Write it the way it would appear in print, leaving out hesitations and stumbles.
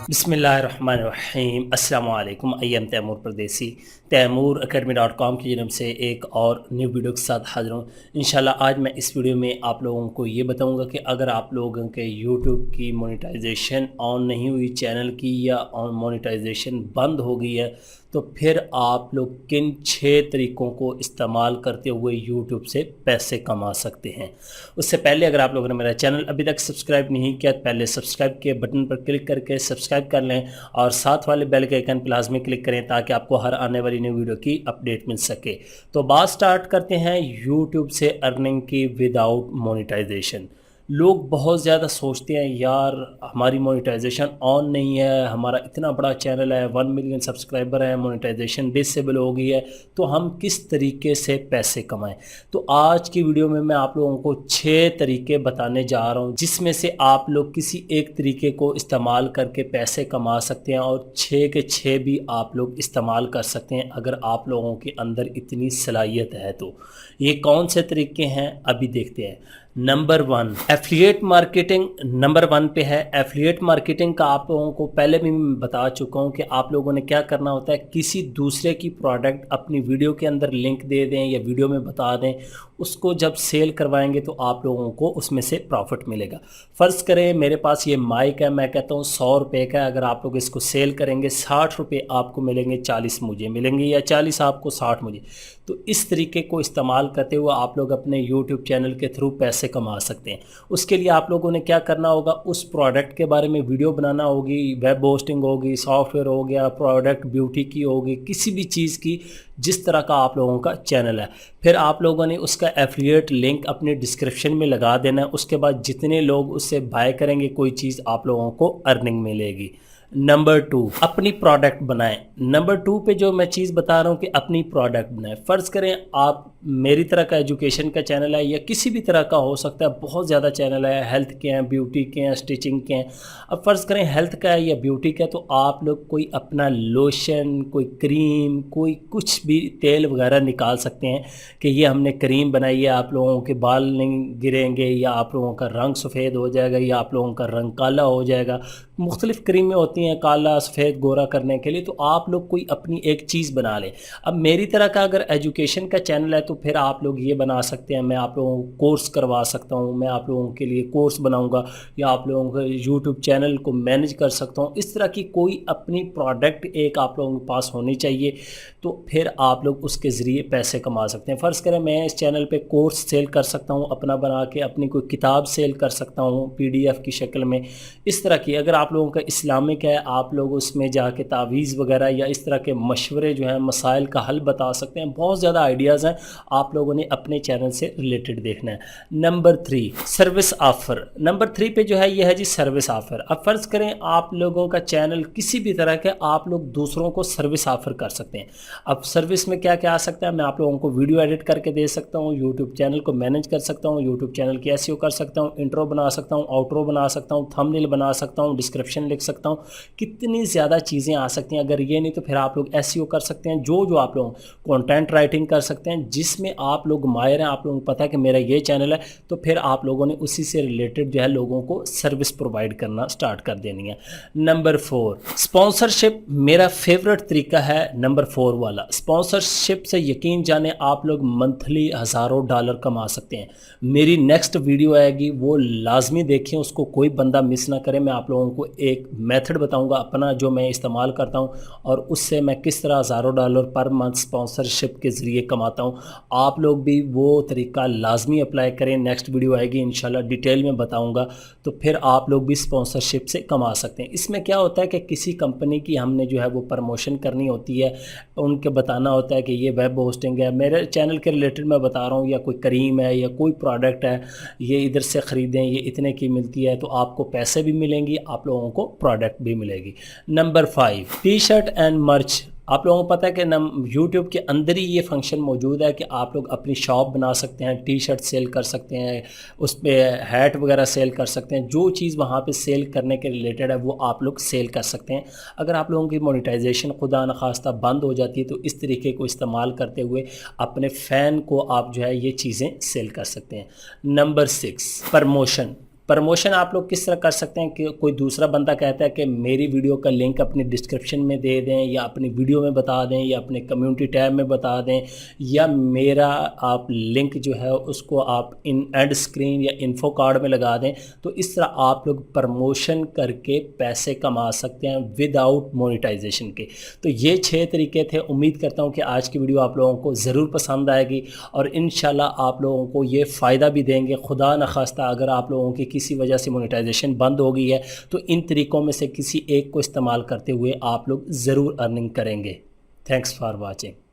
बिस्मिल्लाहिर्रहमानिर्रहीम। अस्सलाम वालेकुम। आई एम तैमूर परदेसी। तैमूर academy.com की जन्म से एक और न्यू वीडियो के साथ हाज़िर हूँ। इंशाल्लाह आज मैं इस वीडियो में आप लोगों को ये बताऊंगा कि अगर आप लोगों के यूट्यूब की मोनेटाइजेशन ऑन नहीं हुई, चैनल की या ऑन मोनेटाइजेशन बंद हो गई है, तो फिर आप लोग किन 6 तरीक़ों को इस्तेमाल करते हुए यूट्यूब से पैसे कमा सकते हैं। उससे पहले अगर आप लोगों ने मेरा चैनल अभी तक सब्सक्राइब नहीं किया तो पहले सब्सक्राइब के बटन पर क्लिक करके सब्सक्राइब कर लें और साथ वाले बेल के आइकन पर लाजमी क्लिक करें ताकि आपको हर आने वाली न्यू वीडियो की अपडेट मिल सके। तो बात स्टार्ट करते हैं यूट्यूब से अर्निंग की विदाउट मोनेटाइजेशन। लोग बहुत ज़्यादा सोचते हैं यार हमारी मोनेटाइजेशन ऑन नहीं है, हमारा इतना बड़ा चैनल है, 1 मिलियन सब्सक्राइबर है, मोनेटाइजेशन डिसेबल हो गई है, तो हम किस तरीके से पैसे कमाएं। तो आज की वीडियो में मैं आप लोगों को 6 तरीके बताने जा रहा हूं जिसमें से आप लोग किसी एक तरीके को इस्तेमाल करके पैसे कमा सकते हैं और 6 के 6 भी आप लोग इस्तेमाल कर सकते हैं अगर आप लोगों के अंदर इतनी सलाहियत है। तो ये कौन से तरीके हैं अभी देखते हैं। नंबर 1 एफिलिएट मार्केटिंग नंबर 1 पे है। एफिलिएट मार्केटिंग का आप लोगों को पहले भी मैं बता चुका हूँ कि आप लोगों ने क्या करना होता है, किसी दूसरे की प्रोडक्ट अपनी वीडियो के अंदर लिंक दे दें या वीडियो में बता दें, उसको जब सेल करवाएंगे तो आप लोगों को उसमें से प्रॉफिट मिलेगा। फ़र्ज़ करें मेरे पास ये माइक है, मैं कहता हूँ 100 रुपये का, अगर आप लोग इसको सेल करेंगे 60 रुपये आपको मिलेंगे, 40 मुझे मिलेंगे या 40 आपको 60 मुझे। तो इस तरीके को इस्तेमाल करते हुए आप लोग अपने यूट्यूब चैनल के थ्रू पैसे कमा सकते हैं। उसके लिए आप लोगों ने क्या करना होगा, उस प्रोडक्ट के बारे में वीडियो बनाना होगी, वेब होस्टिंग होगी, सॉफ्टवेयर हो गया, प्रोडक्ट ब्यूटी की होगी, किसी भी चीज़ की जिस तरह का आप लोगों का चैनल है। फिर आप लोगों ने उसका एफिलिएट लिंक अपने डिस्क्रिप्शन में लगा देना है। उसके बाद जितने लोग उससे बाय करेंगे कोई चीज़ आप लोगों को अर्निंग मिलेगी। नंबर 2 अपनी प्रोडक्ट बनाएं। नंबर 2 पे जो मैं चीज़ बता रहा हूँ कि अपनी प्रोडक्ट बनाएं। फ़र्ज़ करें आप मेरी तरह का एजुकेशन का चैनल है या किसी भी तरह का हो सकता है, बहुत ज़्यादा चैनल है, हेल्थ के हैं, ब्यूटी के हैं, स्टिचिंग के हैं। अब फ़र्ज़ करें हेल्थ का है या ब्यूटी का है, तो आप लोग कोई अपना लोशन, कोई क्रीम, कोई कुछ भी तेल वगैरह निकाल सकते हैं कि ये हमने क्रीम बनाई है, आप लोगों के बाल नहीं गिरेंगे या आप लोगों का रंग सफ़ेद हो जाएगा या आप लोगों का रंग काला हो जाएगा। मुख्तलिफ़ क्रीमें होती हैं काला सफ़ेद गोरा करने के लिए, तो आप लोग कोई अपनी एक चीज़ बना लें। अब मेरी तरह का अगर एजुकेशन का चैनल है तो फिर आप लोग ये बना सकते हैं, मैं आप लोगों को कोर्स करवा सकता हूँ, मैं आप लोगों के लिए कोर्स बनाऊँगा या आप लोगों के यूट्यूब चैनल को मैनेज कर सकता हूँ। इस तरह की कोई अपनी प्रोडक्ट एक आप लोगों के पास होनी चाहिए, तो फिर आप लोग उसके ज़रिए पैसे कमा सकते हैं। फ़र्ज़ करें मैं इस चैनल पे कोर्स सेल कर सकता हूँ अपना बना के, अपनी कोई किताब सेल कर सकता हूँ PDF की शक्ल में। इस तरह की अगर आप लोगों का इस्लामिक है, आप लोग उसमें जाके तावीज़ वगैरह या इस तरह के मशवरे जो हैं, मसाइल का हल बता सकते हैं। बहुत ज़्यादा आइडियाज़ हैं, आप लोगों ने अपने चैनल से रिलेटेड देखना है। Number 3 service offer. नंबर 3 पे जो है ये है जी सर्विस ऑफ़र। अब फ़र्ज़ करें आप लोगों का चैनल किसी भी तरह के, आप लोग दूसरों को सर्विस ऑफ़र कर सकते हैं। अब सर्विस में क्या क्या आ सकता है, मैं आप लोगों को वीडियो एडिट करके दे सकता हूँ, यूट्यूब चैनल को मैनेज कर सकता हूँ, यूट्यूब चैनल की SEO कर सकता हूँ, इंट्रो बना सकता हूँ, आउट्रो बना सकता हूँ, थंबनेल बना सकता हूँ, डिस्क्रिप्शन लिख सकता हूँ। कितनी ज़्यादा चीज़ें आ सकती हैं। अगर ये नहीं तो फिर आप लोग SEO कर सकते हैं, जो आप लोग कंटेंट राइटिंग कर सकते हैं जिसमें आप लोग माहिर हैं, आप लोगों को पता है कि मेरा ये चैनल है, तो फिर आप लोगों ने उसी से रिलेटेड जो है लोगों को सर्विस प्रोवाइड करना स्टार्ट कर देनी है। नंबर 4 स्पॉन्सरशिप मेरा फेवरेट तरीका है। नंबर 4 वाला स्पॉन्सरशिप से यकीन जाने आप लोग मंथली हज़ारों डॉलर कमा सकते हैं। मेरी नेक्स्ट वीडियो आएगी, वो लाजमी देखें, उसको कोई बंदा मिस ना करे। मैं आप लोगों को एक मेथड बताऊंगा अपना जो मैं इस्तेमाल करता हूं और उससे मैं किस तरह हज़ारों डॉलर पर मंथ स्पॉन्सरशिप के ज़रिए कमाता हूं। आप लोग भी वो तरीका लाजमी अप्लाई करें। नेक्स्ट वीडियो आएगी इंशाल्लाह डिटेल में बताऊंगा, तो फिर आप लोग भी स्पॉन्सरशिप से कमा सकते हैं। इसमें क्या होता है कि किसी कंपनी की हमने जो है वो प्रमोशन करनी होती है, उनके बताना होता है कि ये वेब होस्टिंग है, मेरे चैनल के रिलेटेड मैं बता रहा हूँ, या कोई क्रीम है या कोई प्रोडक्ट है, ये इधर से ख़रीदें, ये इतने की मिलती है, तो आपको पैसे भी मिलेंगी, आप लोगों को प्रोडक्ट भी मिलेगी। नंबर 5 T-शर्ट एंड मर्च। आप लोगों को पता है कि यूट्यूब के अंदर ही ये फंक्शन मौजूद है कि आप लोग अपनी शॉप बना सकते हैं, T-शर्ट सेल कर सकते हैं, उस पर हैट वगैरह सेल कर सकते हैं। जो चीज़ वहाँ पे सेल करने के रिलेटेड है वो आप लोग सेल कर सकते हैं। अगर आप लोगों की मोनेटाइजेशन खुदा न खास्ता बंद हो जाती है तो इस तरीके को इस्तेमाल करते हुए अपने फ़ैन को आप जो है ये चीज़ें सेल कर सकते हैं। Number 6 promotion. प्रमोशन आप लोग किस तरह कर सकते हैं कि कोई दूसरा बंदा कहता है कि मेरी वीडियो का लिंक अपनी डिस्क्रिप्शन में दे दें या अपनी वीडियो में बता दें या अपने कम्युनिटी टैब में बता दें या मेरा आप लिंक जो है उसको आप इन एंड स्क्रीन या इन्फो कार्ड में लगा दें। तो इस तरह आप लोग प्रमोशन करके पैसे कमा सकते हैं विदाउट मोनेटाइजेशन के। तो ये 6 तरीके थे। उम्मीद करता हूँ कि आज की वीडियो आप लोगों को ज़रूर पसंद आएगी और इंशाल्लाह आप लोगों को ये फ़ायदा भी देंगे। खुदा न खास्ता अगर आप लोगों की किसी वजह से मोनेटाइजेशन बंद हो गई है तो इन तरीक़ों में से किसी एक को इस्तेमाल करते हुए आप लोग ज़रूर अर्निंग करेंगे। Thanks for watching.